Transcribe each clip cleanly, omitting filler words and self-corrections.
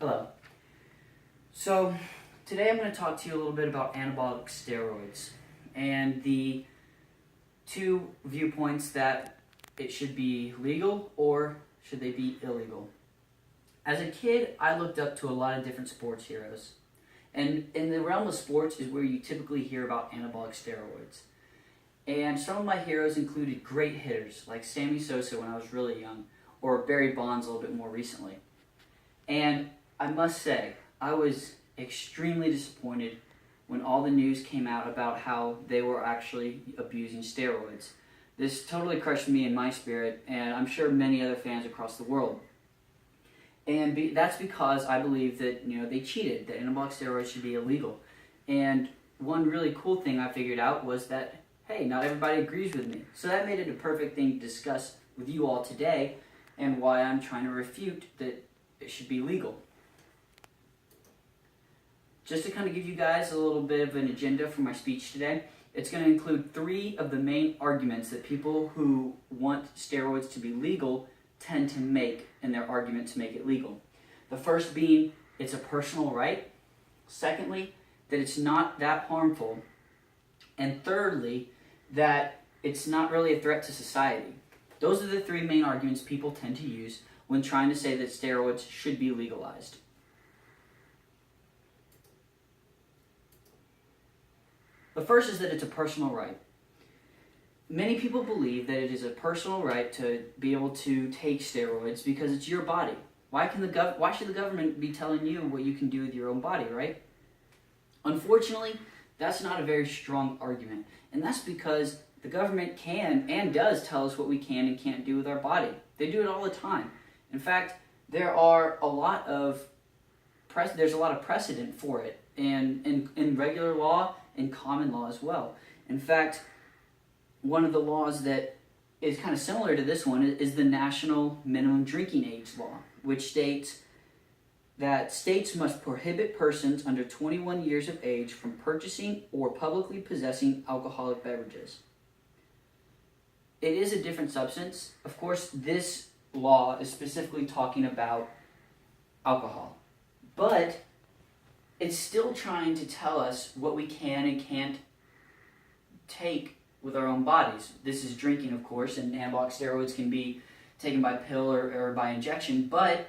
Hello. So, today I'm going to talk to you a little bit about anabolic steroids and the two viewpoints that it should be legal or should they be illegal. As a kid, I looked up to a lot of different sports heroes. And in the realm of sports is where you typically hear about anabolic steroids. And some of my heroes included great hitters like Sammy Sosa when I was really young, or Barry Bonds a little bit more recently. And I must say, I was extremely disappointed when all the news came out about how they were actually abusing steroids. This totally crushed me in my spirit, and I'm sure many other fans across the world. And that's because I believe that they cheated, that anabolic steroids should be illegal. And one really cool thing I figured out was that, hey, not everybody agrees with me. So that made it a perfect thing to discuss with you all today, and why I'm trying to refute that it should be legal. Just to kind of give you guys a little bit of an agenda for my speech today, it's going to include 3 of the main arguments that people who want steroids to be legal tend to make in their argument to make it legal. The first being, it's a personal right. Secondly, that it's not that harmful. And thirdly, that it's not really a threat to society. Those are the 3 main arguments people tend to use when trying to say that steroids should be legalized. The first is that it's a personal right. Many people believe that it is a personal right to be able to take steroids because it's your body. Why should the government be telling you what you can do with your own body, right? Unfortunately, that's not a very strong argument. And that's because the government can and does tell us what we can and can't do with our body. They do it all the time. In fact, there's a lot of precedent for it, and in regular law and common law as well. In fact, one of the laws that is kind of similar to this one is the National Minimum Drinking Age Law, which states that states must prohibit persons under 21 years of age from purchasing or publicly possessing alcoholic beverages. It is a different substance. Of course, this law is specifically talking about alcohol, but it's still trying to tell us what we can and can't take with our own bodies. This is drinking, of course, and anabolic steroids can be taken by pill or by injection, but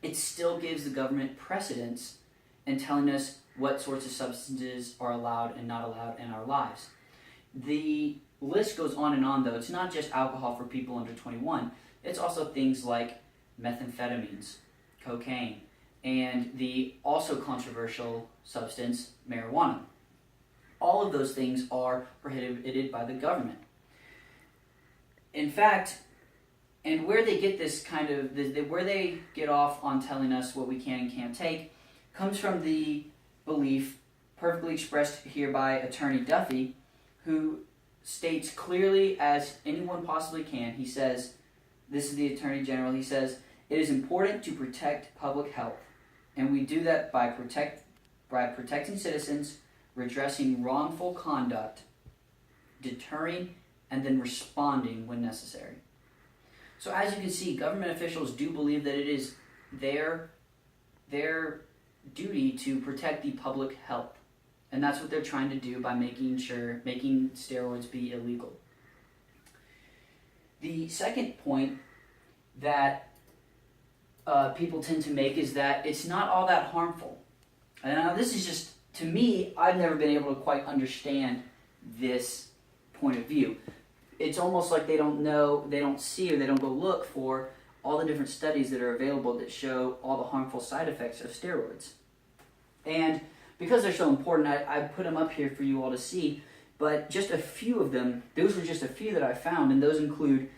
it still gives the government precedence in telling us what sorts of substances are allowed and not allowed in our lives. The list goes on and on, though. It's not just alcohol for people under 21. It's also things like methamphetamines, cocaine, and the also controversial substance, marijuana. All of those things are prohibited by the government. In fact, and where they get this kind of, where they get off on telling us what we can and can't take, comes from the belief, perfectly expressed here by Attorney Duffy, who states clearly as anyone possibly can, he says, this is the Attorney General, he says, "It is important to protect public health, and we do that by protecting citizens, redressing wrongful conduct, deterring, and then responding when necessary." So as you can see, government officials do believe that it is their duty to protect the public health. And that's what they're trying to do by making steroids be illegal. The second point that people tend to make is that it's not all that harmful. And now this is just, to me, I've never been able to quite understand this point of view. It's almost like they don't know, they don't see, or they don't go look for all the different studies that are available that show all the harmful side effects of steroids. And because they're so important, I put them up here for you all to see, but just a few of them, those were just a few that I found, and those include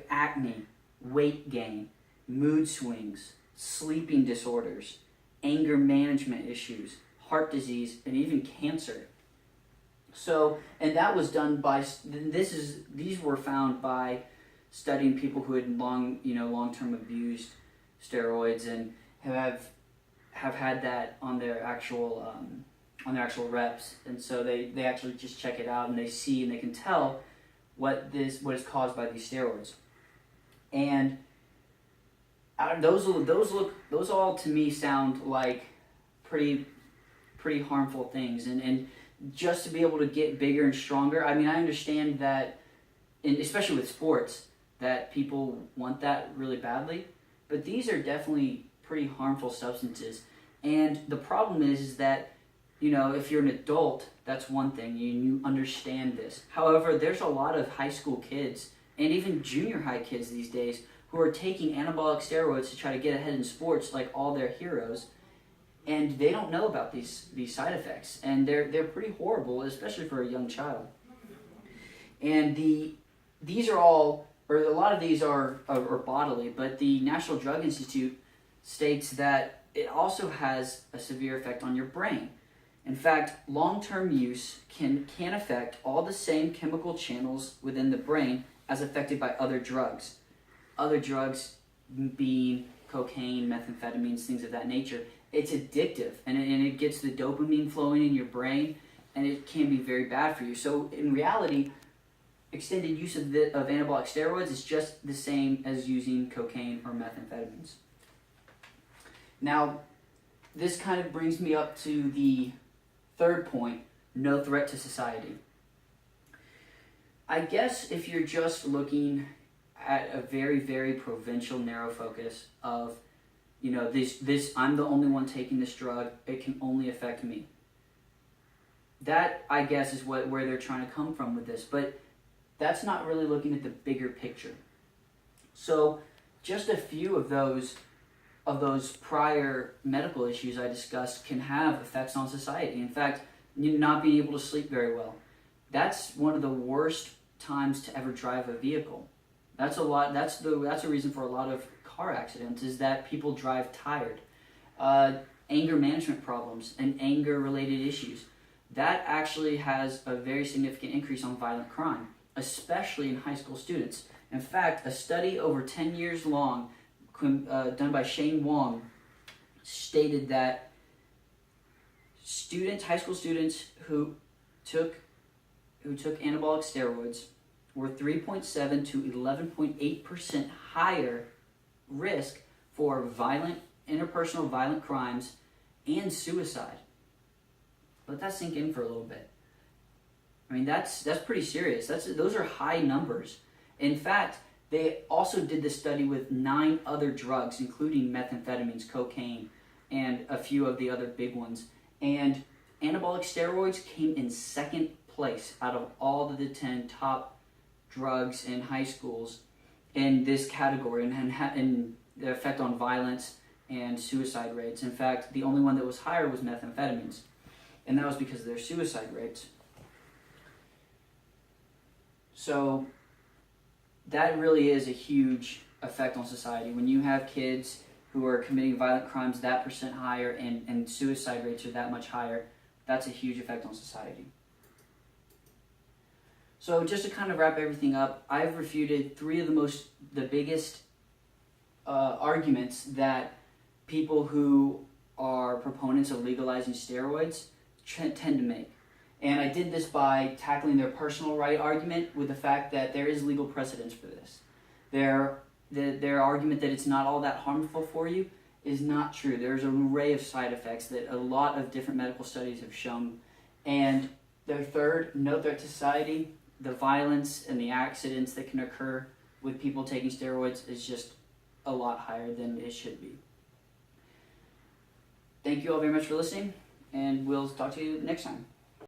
acne, weight gain, mood swings, sleeping disorders, anger management issues, heart disease, and even cancer. So, and that was done by, these were found by studying people who had long-term abused steroids and have had that on their actual reps, and so they actually just check it out and they see and they can tell what is caused by these steroids. And those all to me sound like pretty harmful things, and just to be able to get bigger and stronger. I mean, I understand that, especially with sports, that people want that really badly, but these are definitely pretty harmful substances. And the problem is that, if you're an adult, that's one thing, you understand this. However, there's a lot of high school kids and even junior high kids these days who are taking anabolic steroids to try to get ahead in sports like all their heroes, and they don't know about these side effects, and they're pretty horrible, especially for a young child. And these are all, or a lot of these are bodily, but the National Drug Institute states that it also has a severe effect on your brain. In fact, long-term use can affect all the same chemical channels within the brain as affected by other drugs. Other drugs being cocaine, methamphetamines, things of that nature. It's addictive, and it gets the dopamine flowing in your brain, and it can be very bad for you. So in reality, extended use of anabolic steroids is just the same as using cocaine or methamphetamines. Now, this kind of brings me up to the third point, no threat to society. I guess if you're just looking at a very, very provincial, narrow focus of, this I'm the only one taking this drug, it can only affect me. That, I guess, is where they're trying to come from with this, but that's not really looking at the bigger picture. So, just a few of those prior medical issues I discussed can have effects on society. In fact, not being able to sleep very well. That's one of the worst times to ever drive a vehicle. That's a reason for a lot of car accidents, is that people drive tired. Anger management problems and anger related issues. That actually has a very significant increase on violent crime, especially in high school students. In fact, a study over 10 years long done by Shane Wong stated that high school students who took anabolic steroids were 3.7 to 11.8% higher risk for interpersonal violent crimes and suicide. Let that sink in for a little bit. I mean, that's pretty serious. Those are high numbers. In fact, they also did this study with 9 other drugs, including methamphetamines, cocaine, and a few of the other big ones. And anabolic steroids came in second place out of all of the 10 top drugs in high schools in this category, and the effect on violence and suicide rates. In fact, the only one that was higher was methamphetamines, and that was because of their suicide rates. So that really is a huge effect on society. When you have kids who are committing violent crimes that percent higher and suicide rates are that much higher, that's a huge effect on society. So just to kind of wrap everything up, I've refuted 3 of the biggest arguments that people who are proponents of legalizing steroids tend to make. And I did this by tackling their personal right argument with the fact that there is legal precedence for this. Their argument that it's not all that harmful for you is not true. There's an array of side effects that a lot of different medical studies have shown. And their third, no threat to society, the violence and the accidents that can occur with people taking steroids is just a lot higher than it should be. Thank you all very much for listening, and we'll talk to you next time.